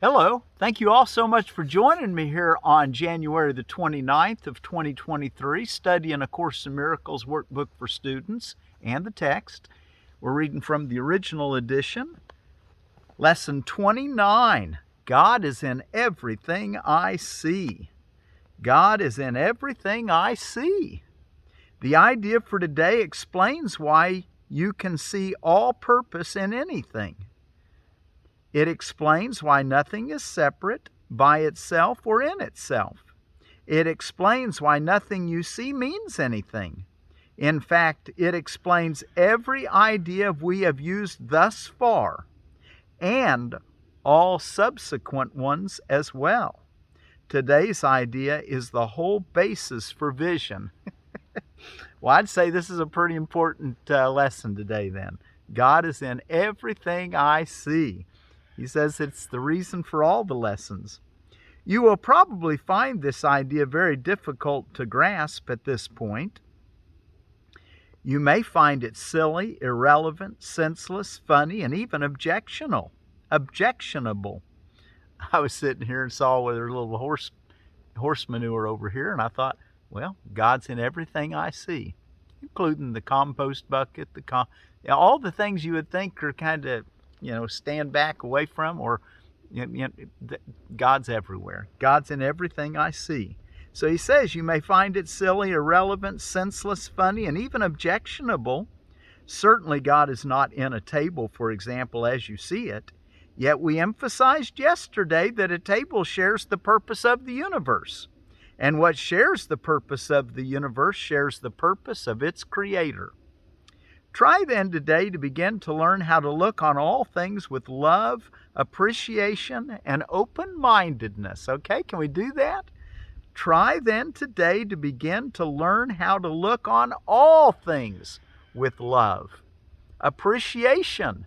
Hello, thank you all so much for joining me here on January the 29th of 2023, studying A Course in Miracles workbook for students and the text. We're reading from the original edition, lesson 29. God is in everything I see. God is in everything I see. The idea for today explains why you can see all purpose in anything. It explains why nothing is separate, by itself, or in itself. It explains why nothing you see means anything. In fact, it explains every idea we have used thus far, and all subsequent ones as well. Today's idea is the whole basis for vision. Well, I'd say this is a pretty important lesson today then. God is in everything I see. He says it's the reason for all the lessons. You will probably find this idea very difficult to grasp at this point. You may find it silly, irrelevant, senseless, funny, and even objectionable. I was sitting here and saw with a little horse manure over here, and I thought, well, God's in everything I see, including the compost bucket, all the things you would think are kind of, stand back away from, or God's everywhere. God's in everything I see. So he says you may find it silly, irrelevant, senseless, funny, and even objectionable. Certainly God is not in a table, for example, as you see it. Yet we emphasized yesterday that a table shares the purpose of the universe. And what shares the purpose of the universe shares the purpose of its creator. Try then today to begin to learn how to look on all things with love, appreciation, and open-mindedness. Okay, can we do that? Try then today to begin to learn how to look on all things with love, appreciation,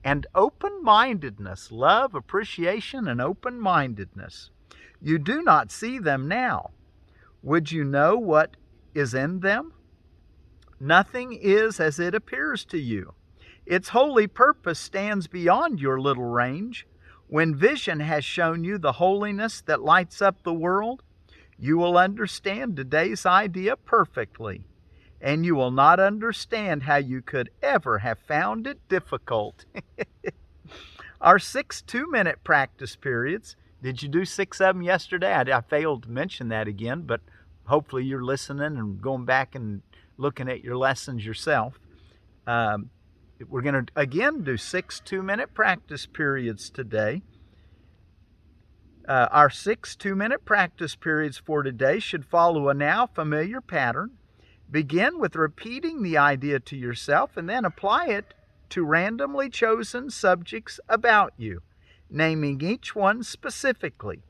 and open-mindedness. Love, appreciation, and open-mindedness. You do not see them now. Would you know what is in them? Nothing is as it appears to you. Its holy purpose stands beyond your little range. When vision has shown you the holiness that lights up the world, you will understand today's idea perfectly, and you will not understand how you could ever have found it difficult. Our 6 2-minute practice periods. Did you do 6 of them yesterday? I failed to mention that again, but hopefully you're listening and going back and looking at your lessons yourself. We're going to again do 6 2-minute practice periods today. Our 6 2-minute practice periods for today should follow a now familiar pattern. Begin with repeating the idea to yourself and then apply it to randomly chosen subjects about you, naming each one specifically.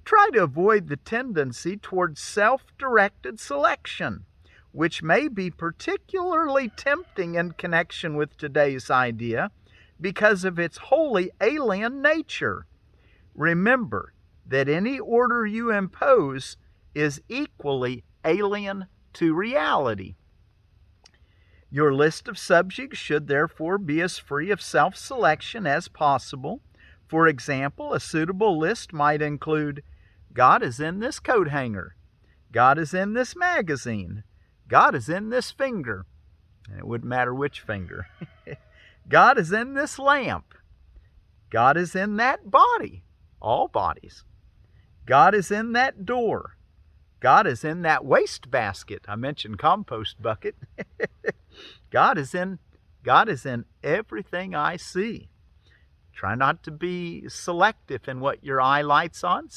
Try to avoid the tendency towards self-directed selection, which may be particularly tempting in connection with today's idea because of its wholly alien nature. Remember that any order you impose is equally alien to reality. Your list of subjects should therefore be as free of self-selection as possible. For example, a suitable list might include, God is in this coat hanger. God is in this magazine. God is in this finger. And it wouldn't matter which finger. God is in this lamp. God is in that body. All bodies. God is in that door. God is in that waste basket. I mentioned compost bucket. God is in everything I see. Try not to be selective in what your eye lights on.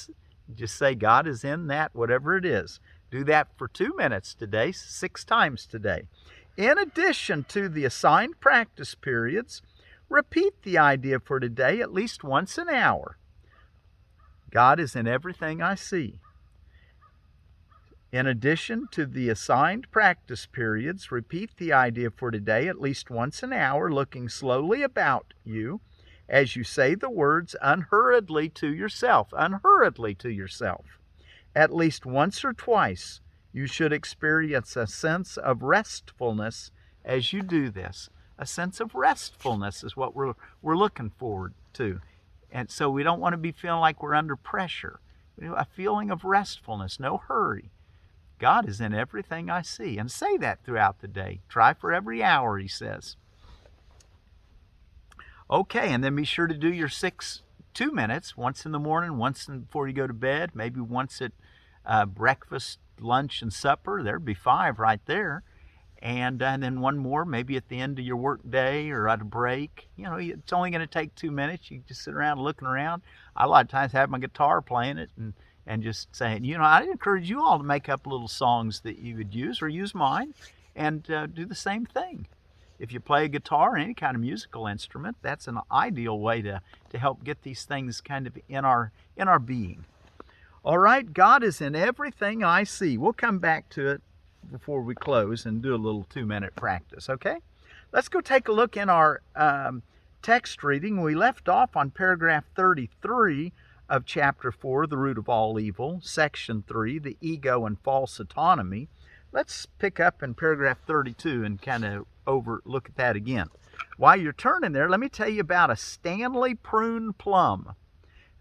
Just say God is in that, whatever it is. Do that for 2 minutes today, 6 times today. In addition to the assigned practice periods, repeat the idea for today at least once an hour. God is in everything I see. In addition to the assigned practice periods, repeat the idea for today at least once an hour, looking slowly about you as you say the words unhurriedly to yourself. Unhurriedly to yourself. At least once or twice, you should experience a sense of restfulness as you do this. A sense of restfulness is what we're looking forward to. And so we don't want to be feeling like we're under pressure. A feeling of restfulness, no hurry. God is in everything I see. And say that throughout the day. Try for every hour, he says. Okay, and then be sure to do your 2 minutes, once in the morning, once before you go to bed, maybe once at breakfast, lunch, and supper. There'd be 5 right there. And then one more maybe at the end of your work day or at a break. You know, it's only going to take 2 minutes. You just sit around looking around. I a lot of times have my guitar playing it and just saying, you know, I'd encourage you all to make up little songs that you would use or use mine and do the same thing. If you play a guitar or any kind of musical instrument, that's an ideal way to help get these things kind of in our being. All right, God is in everything I see. We'll come back to it before we close and do a little 2-minute practice, okay? Let's go take a look in our text reading. We left off on paragraph 33 of chapter 4, The Root of All Evil, section 3, The Ego and False Autonomy. Let's pick up in paragraph 32 and kind of look at that again. While you're turning there, let me tell you about a Stanley Prune Plum.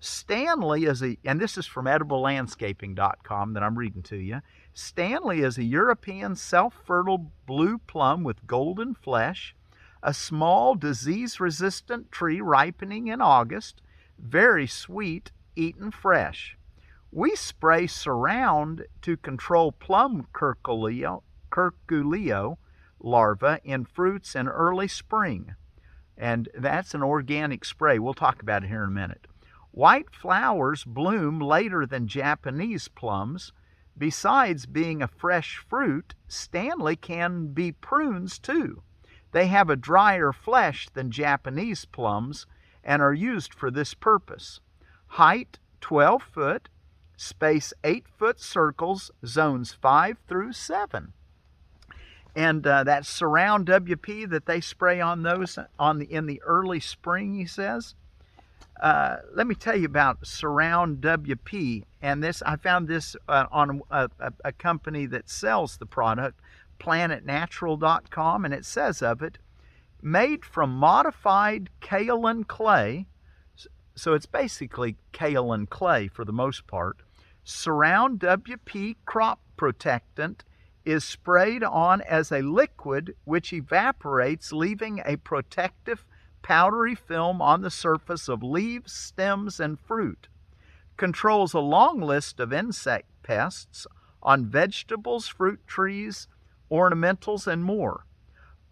Stanley is and this is from ediblelandscaping.com that I'm reading to you. Stanley is a European self-fertile blue plum with golden flesh, a small disease-resistant tree ripening in August, very sweet, eaten fresh. We spray Surround to control plum curculio larvae in fruits in early spring. And that's an organic spray. We'll talk about it here in a minute. White flowers bloom later than Japanese plums. Besides being a fresh fruit, Stanley can be prunes too. They have a drier flesh than Japanese plums and are used for this purpose. Height 12 foot, space 8-foot circles, zones 5 through 7. And that Surround WP that they spray on those in the early spring, he says. Let me tell you about Surround WP, and this I found this on a company that sells the product, planetnatural.com, and it says of it, made from modified kaolin clay, so it's basically kaolin clay for the most part. Surround WP crop protectant is sprayed on as a liquid which evaporates, leaving a protective powdery film on the surface of leaves, stems, and fruit. Controls a long list of insect pests on vegetables, fruit trees, ornamentals, and more.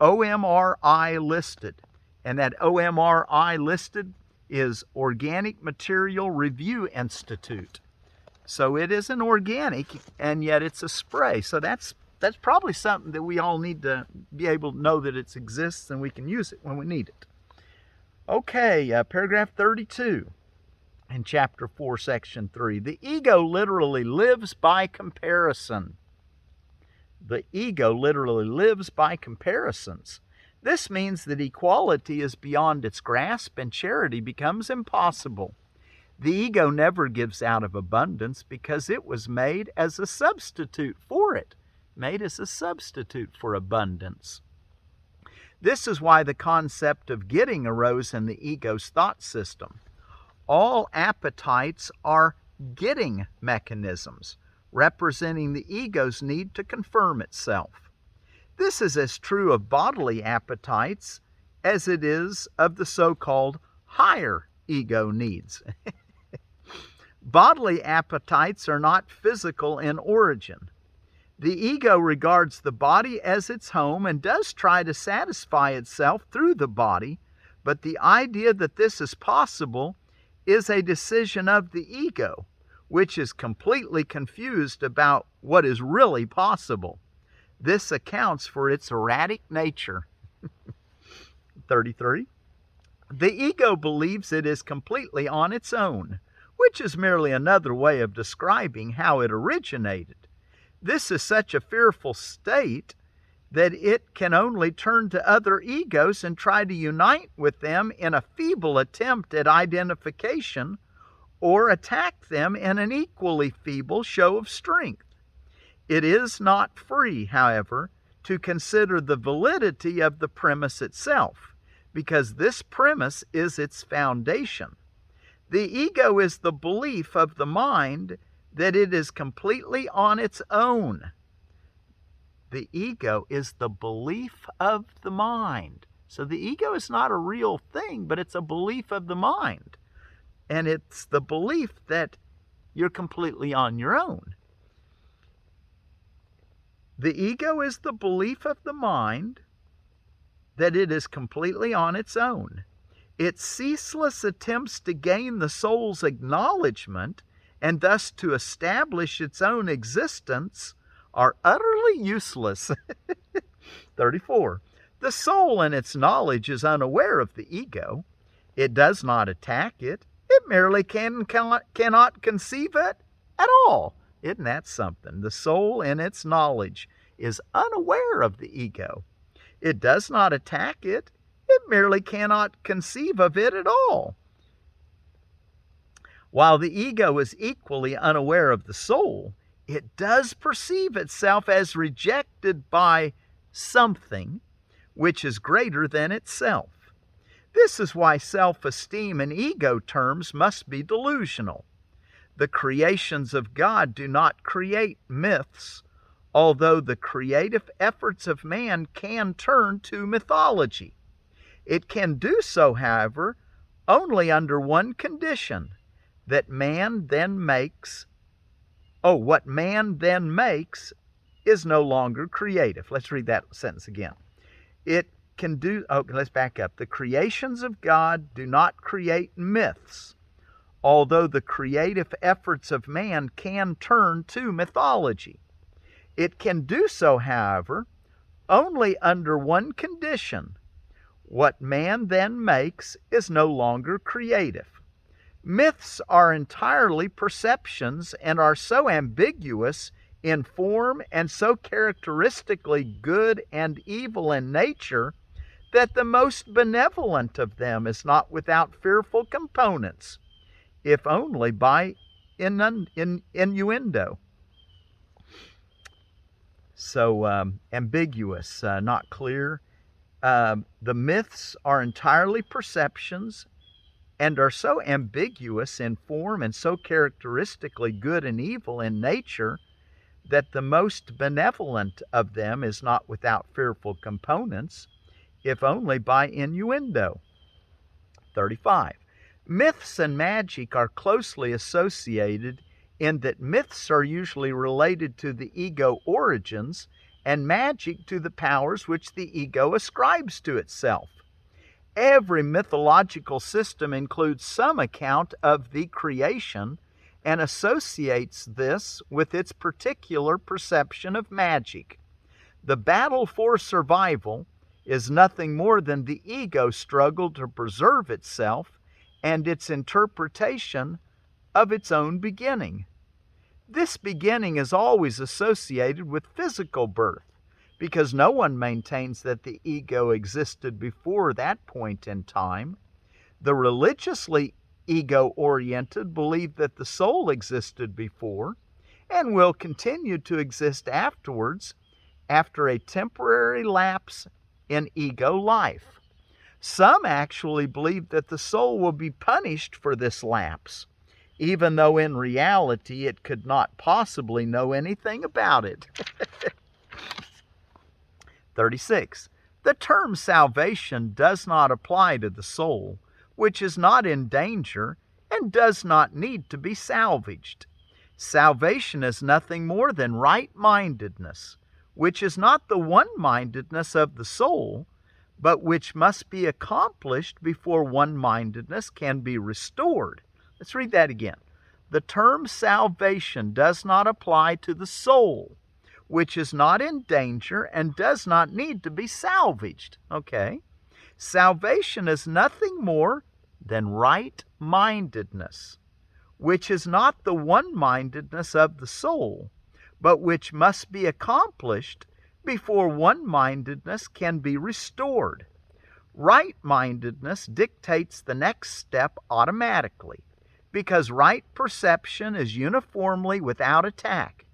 OMRI listed. And that OMRI listed is Organic Material Review Institute. So it is an organic, and yet it's a spray. So that's probably something that we all need to be able to know that it exists and we can use it when we need it. Okay, paragraph 32 in chapter 4, section 3. The ego literally lives by comparison. The ego literally lives by comparisons. This means that equality is beyond its grasp and charity becomes impossible. The ego never gives out of abundance because it was made as a substitute for it, made as a substitute for abundance. This is why the concept of getting arose in the ego's thought system. All appetites are getting mechanisms, representing the ego's need to confirm itself. This is as true of bodily appetites as it is of the so-called higher ego needs. Bodily appetites are not physical in origin. The ego regards the body as its home and does try to satisfy itself through the body, but the idea that this is possible is a decision of the ego, which is completely confused about what is really possible. This accounts for its erratic nature. 33. The ego believes it is completely on its own, which is merely another way of describing how it originated. This is such a fearful state that it can only turn to other egos and try to unite with them in a feeble attempt at identification, or attack them in an equally feeble show of strength. It is not free, however, to consider the validity of the premise itself, because this premise is its foundation. The ego is the belief of the mind that it is completely on its own. The ego is the belief of the mind. So the ego is not a real thing, but it's a belief of the mind. And it's the belief that you're completely on your own. The ego is the belief of the mind that it is completely on its own. Its ceaseless attempts to gain the soul's acknowledgement and thus to establish its own existence are utterly useless. 34. The soul in its knowledge is unaware of the ego. It does not attack it. It merely cannot conceive it at all. Isn't that something? The soul in its knowledge is unaware of the ego. It does not attack it. It merely cannot conceive of it at all. While the ego is equally unaware of the soul, it does perceive itself as rejected by something which is greater than itself. This is why self-esteem in ego terms must be delusional. The creations of God do not create myths, although the creative efforts of man can turn to mythology. It can do so, however, only under one condition, that man then makes, what man then makes is no longer creative. Let's read that sentence again. Let's back up. The creations of God do not create myths, although the creative efforts of man can turn to mythology. It can do so, however, only under one condition. What man then makes is no longer creative. Myths are entirely perceptions and are so ambiguous in form and so characteristically good and evil in nature that the most benevolent of them is not without fearful components, if only by innuendo. So ambiguous, not clear. The myths are entirely perceptions and are so ambiguous in form and so characteristically good and evil in nature that the most benevolent of them is not without fearful components, if only by innuendo. 35. Myths and magic are closely associated in that myths are usually related to the ego origins and magic to the powers which the ego ascribes to itself. Every mythological system includes some account of the creation and associates this with its particular perception of magic. The battle for survival is nothing more than the ego struggle to preserve itself and its interpretation of its own beginning. This beginning is always associated with physical birth, because no one maintains that the ego existed before that point in time. The religiously ego-oriented believe that the soul existed before and will continue to exist afterwards after a temporary lapse in ego life. Some actually believe that the soul will be punished for this lapse, even though in reality it could not possibly know anything about it. 36. The term salvation does not apply to the soul, which is not in danger and does not need to be salvaged. Salvation is nothing more than right-mindedness, which is not the one-mindedness of the soul, but which must be accomplished before one-mindedness can be restored. Let's read that again. The term salvation does not apply to the soul, which is not in danger and does not need to be salvaged. Okay? Salvation is nothing more than right-mindedness, which is not the one-mindedness of the soul, but which must be accomplished before one-mindedness can be restored. Right-mindedness dictates the next step automatically, because right perception is uniformly without attack,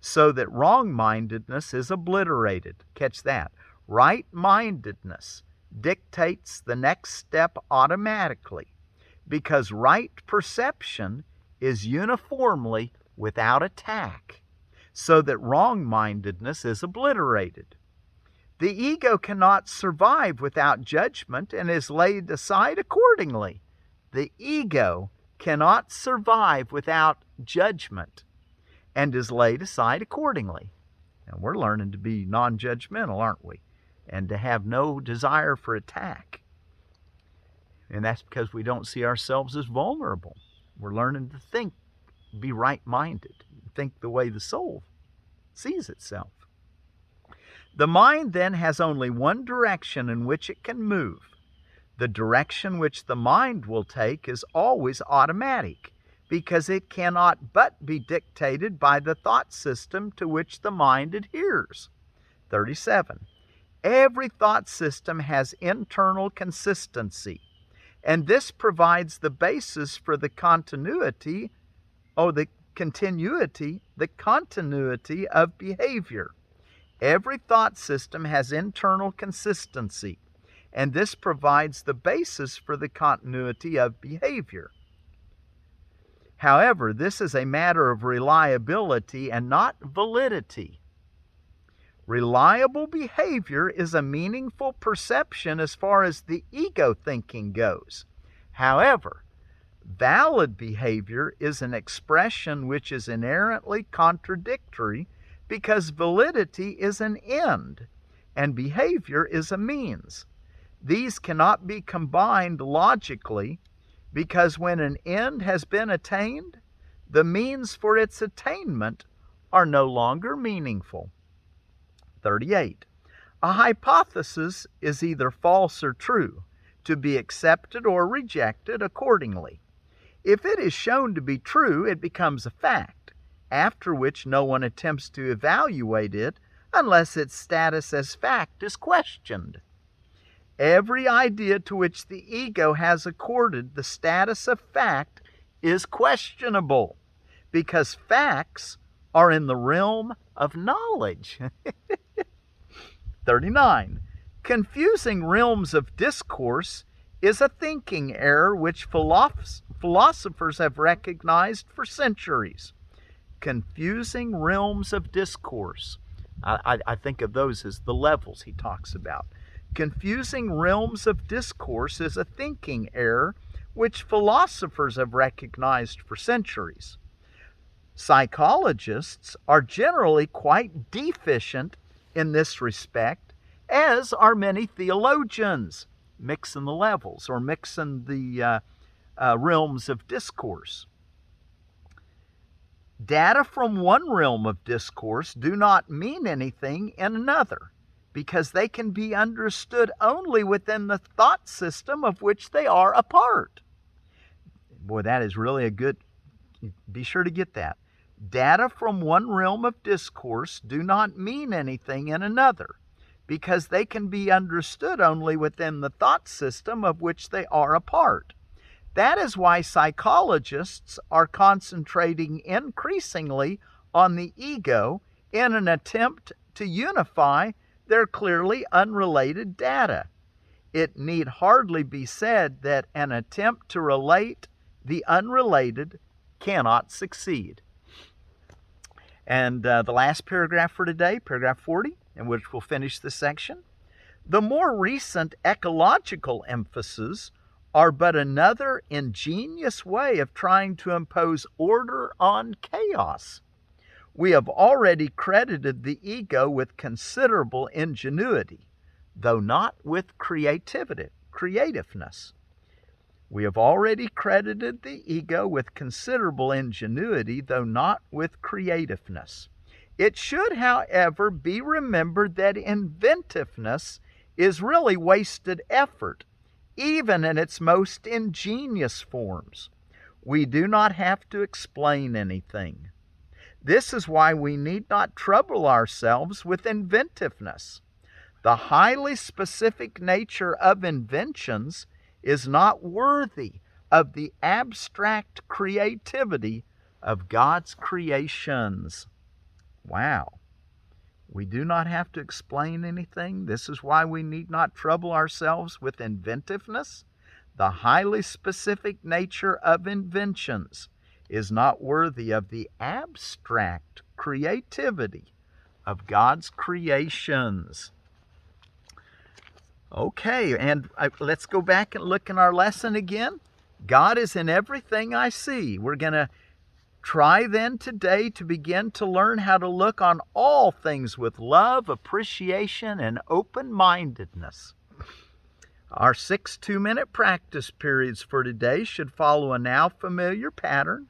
so that wrong-mindedness is obliterated. Catch that. Right-mindedness dictates the next step automatically, because right perception is uniformly without attack, so that wrong-mindedness is obliterated. The ego cannot survive without judgment and is laid aside accordingly. The ego cannot survive without judgment and is laid aside accordingly. And we're learning to be non-judgmental, aren't we? And to have no desire for attack. And that's because we don't see ourselves as vulnerable. We're learning to think, be right-minded, think the way the soul sees itself. The mind then has only one direction in which it can move. The direction which the mind will take is always automatic, because it cannot but be dictated by the thought system to which the mind adheres. 37. Every thought system has internal consistency, and this provides the basis for the continuity of behavior. Every thought system has internal consistency, and this provides the basis for the continuity of behavior. However, this is a matter of reliability and not validity. Reliable behavior is a meaningful perception as far as the ego thinking goes. However, valid behavior is an expression which is inherently contradictory, because validity is an end and behavior is a means. These cannot be combined logically, because when an end has been attained, the means for its attainment are no longer meaningful. 38. A hypothesis is either false or true, to be accepted or rejected accordingly. If it is shown to be true, it becomes a fact, after which no one attempts to evaluate it unless its status as fact is questioned. Every idea to which the ego has accorded the status of fact is questionable, because facts are in the realm of knowledge. 39. Confusing realms of discourse is a thinking error which philosophers have recognized for centuries. Confusing realms of discourse. I think of those as the levels he talks about. Confusing realms of discourse is a thinking error which philosophers have recognized for centuries. Psychologists are generally quite deficient in this respect, as are many theologians, mixing the levels or mixing the realms of discourse. Data from one realm of discourse do not mean anything in another, because they can be understood only within the thought system of which they are a part. Boy, that is really a good, be sure to get that. Data from one realm of discourse do not mean anything in another, because they can be understood only within the thought system of which they are a part. That is why psychologists are concentrating increasingly on the ego in an attempt to unify their clearly unrelated data. It need hardly be said that an attempt to relate the unrelated cannot succeed. And the last paragraph for today, paragraph 40, in which we'll finish this section. The more recent ecological emphases are but another ingenious way of trying to impose order on chaos. We have already credited the ego with considerable ingenuity, though not with creativeness. We have already credited the ego with considerable ingenuity, though not with creativeness. It should, however, be remembered that inventiveness is really wasted effort, even in its most ingenious forms. We do not have to explain anything. This is why we need not trouble ourselves with inventiveness. The highly specific nature of inventions is not worthy of the abstract creativity of God's creations. Wow. We do not have to explain anything. This is why we need not trouble ourselves with inventiveness. The highly specific nature of inventions is not worthy of the abstract creativity of God's creations. Okay, and let's go back and look in our lesson again. God is in everything I see. We're going to try then today to begin to learn how to look on all things with love, appreciation, and open-mindedness. Our 6 2-minute practice periods for today should follow a now familiar pattern.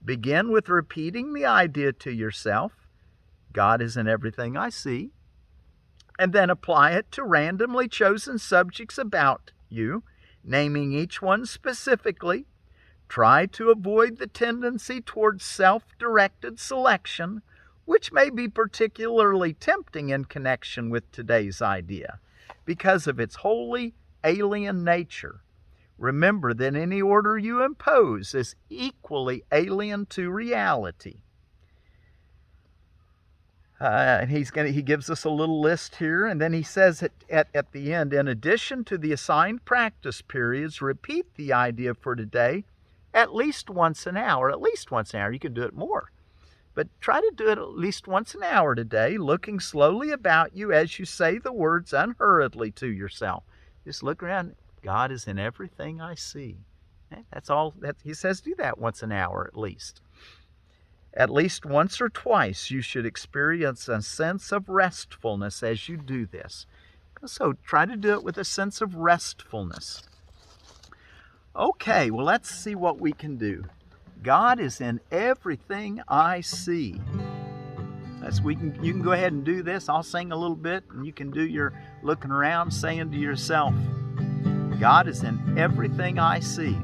Begin with repeating the idea to yourself, God is in everything I see, and then apply it to randomly chosen subjects about you, naming each one specifically. Try to avoid the tendency towards self-directed selection, which may be particularly tempting in connection with today's idea because of its wholly alien nature. Remember that any order you impose is equally alien to reality. He gives us a little list here, and then he says at the end, in addition to the assigned practice periods, repeat the idea for today at least once an hour. At least once an hour. You can do it more, but try to do it at least once an hour today, looking slowly about you as you say the words unhurriedly to yourself. Just look around. God is in everything I see. That's all. He says do that once an hour at least. At least once or twice you should experience a sense of restfulness as you do this. So try to do it with a sense of restfulness. Okay, well, let's see what we can do. God is in everything I see. You can go ahead and do this. I'll sing a little bit, and you can do your looking around, saying to yourself, God is in everything I see.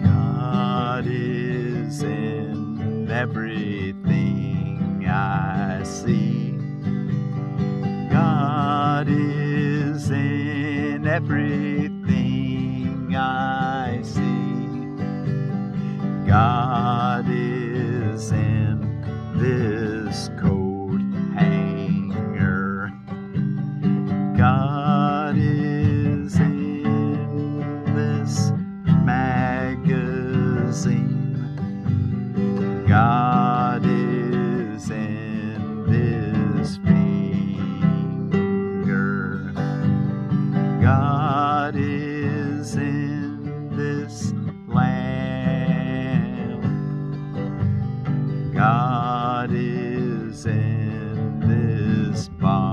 God is in everything I see. God is in everything I see. God is in this coat hanger. God is in this magazine. God is in this finger. God is in this lamp. God is in this body.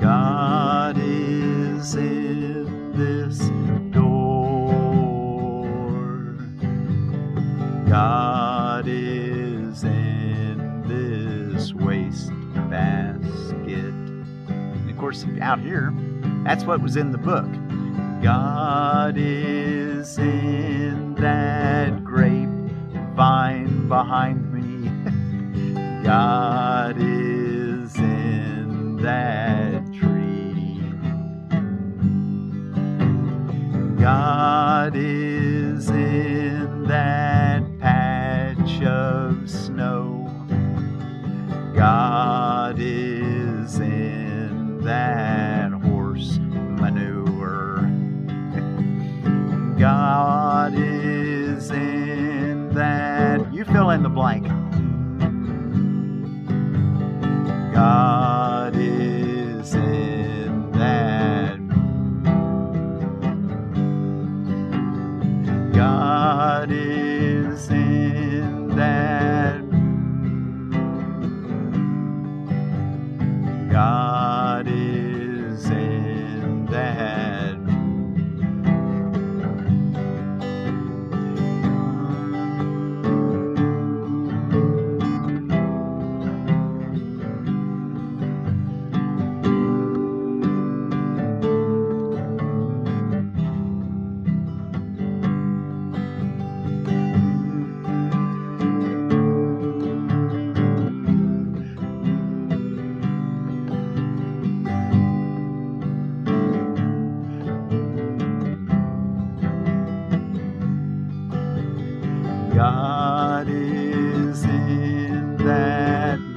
God is in this door. God is in this waste basket. And of course, out here, that's what was in the book. God is in that grapevine behind me. God is in that tree. God is in that patch of snow. God is in that horse manure. God is in that, you fill in the blank. God is in that. God is in that. God is in that. God is in that mood.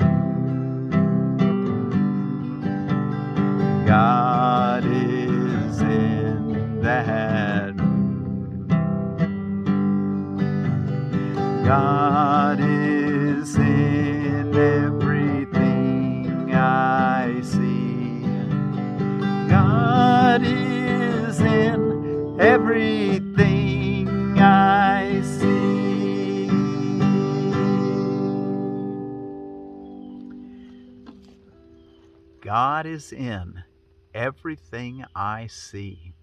God is in that mood. God is in everything I see. God is in everything I see. God is in everything I see.